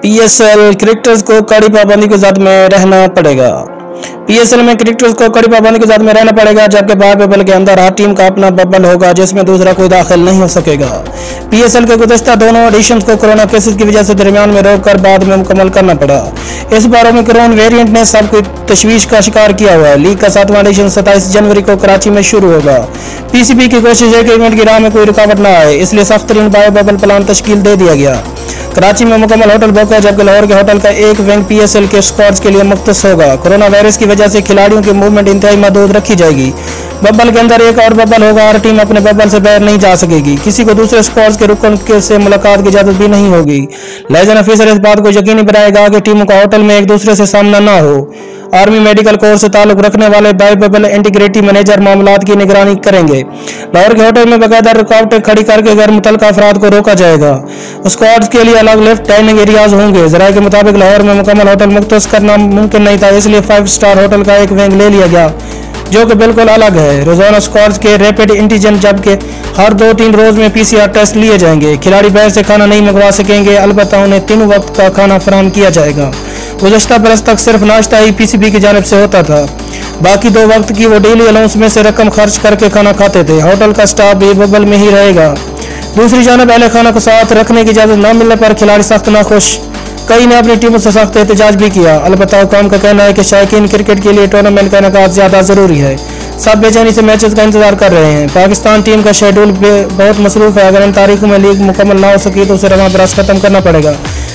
PSL cricketers को कड़ी पाबंदी की जद में रहना पड़ेगा। पीएसएल में क्रिकेटर्स को कड़ी पाबंदी की जद में रहना पड़ेगा, जबकि बाहर बबल के अंदर हर टीम का अपना बबल होगा जिसमें दूसरा कोई दाखिल नहीं हो सकेगा। पीएसएल के गुज़श्ता दोनों एडिशंस को कोरोना केसेस की वजह से दरमियान में रोककर बाद में मुकम्मल करना पड़ा। इस बार ओमिक्रॉन वेरिएंट ने सबको तशवीश का शिकार किया हुआ है। लीग का 7वां एडिशन 27 जनवरी को कराची में शुरू होगा। पीसीबी की कोशिश है कि इवेंट की राह में कोई रुकावट न आए, इसलिए सख्त तरीन बायो बबल प्लान तश्कील दे दिया गया। कराची में मुकम्मल होटल बुक है, जबकि लाहौर के होटल का एक विंग पीएसएल के स्क्वाड्स के लिए मुख्तस होगा। कोरोना वायरस की वजह से खिलाड़ियों की मूवमेंट इंतहाई महदूद रखी जाएगी। बबल के अंदर एक और बबल होगा, हर टीम अपने बबल से बाहर नहीं जा सकेगी। किसी को दूसरे स्क्वाड्स के रुकन से मुलाकात की इजाजत भी नहीं होगी। लाइजन ऑफिसर इस बात को यकीनी बनाएगा कि टीमों का होटल में एक दूसरे से सामना न हो। आर्मी मेडिकल कोर से ताल्लुक रखने वाले बायो बबल इंटीग्रिटी मैनेजर मामलात की निगरानी करेंगे। लाहौर के होटल में बाकायदा रुकावटें खड़ी करके गैर मुतल्लिका अफराद को रोका जाएगा। स्क्वाड्स के लिए अलग लिफ्ट डाइनिंग एरियाज होंगे। जराये के मुताबिक लाहौर में मुकम्मल होटल मुख्तस करना मुमकिन नहीं था, इसलिए 5 स्टार होटल का एक विंग ले लिया गया जो कि बिल्कुल अलग है। रोजाना स्क्वाड्स के रैपिड एंटीजन, जबकि हर 2-3 रोज में पीसीआर टेस्ट लिए जाएंगे। खिलाड़ी बाहर से खाना नहीं मंगवा सकेंगे, अलबत्ता उन्हें 3 वक्त का खाना फराहम किया जाएगा। गुज़श्ता बरस तक सिर्फ नाश्ता ही पीसीबी की जानिब से होता था, बाकी 2 वक्त की वो डेली अलाउंस में से रकम खर्च करके खाना खाते थे। होटल का स्टाफ भी बबल में ही रहेगा। दूसरी जानब अहले खाना को साथ रखने की इजाजत न मिलने पर खिलाड़ी सख्त नाखुश। कई ने अपनी टीमों से सख्त एहतजाज भी किया। अलबत्ता हुकाम का कहना है कि शायकीन क्रिकेट के लिए टूर्नामेंट का इनेकाद ज्यादा जरूरी है। सब बेचैनी से मैचेस का इंतजार कर रहे हैं। पाकिस्तान टीम का शेड्यूल बहुत मसरूफ है। अगर इन तारीखों में लीग मुकम्मल ना हो सकी तो उसे रवां बरस खत्म करना पड़ेगा,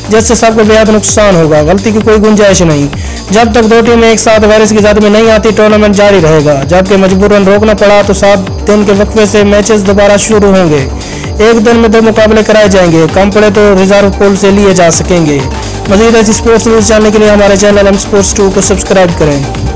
जिससे सबको बेहद नुकसान होगा। गलती की कोई गुंजाइश नहीं। जब तक 2 टीमें एक साथ वायरस की जद में नहीं आती, टूर्नामेंट जारी रहेगा। जबकि मजबूरन रोकना पड़ा तो 7 दिन के वक्फे से मैचेस दोबारा शुरू होंगे। एक दिन में 2 मुकाबले कराए जाएंगे, कम पड़े तो रिजर्व पूल से लिए जा सकेंगे। मज़ीद ऐसी स्पोर्ट्स न्यूज़ जानने के लिए हमारे चैनल एम स्पोर्ट्स 2 को सब्सक्राइब करें।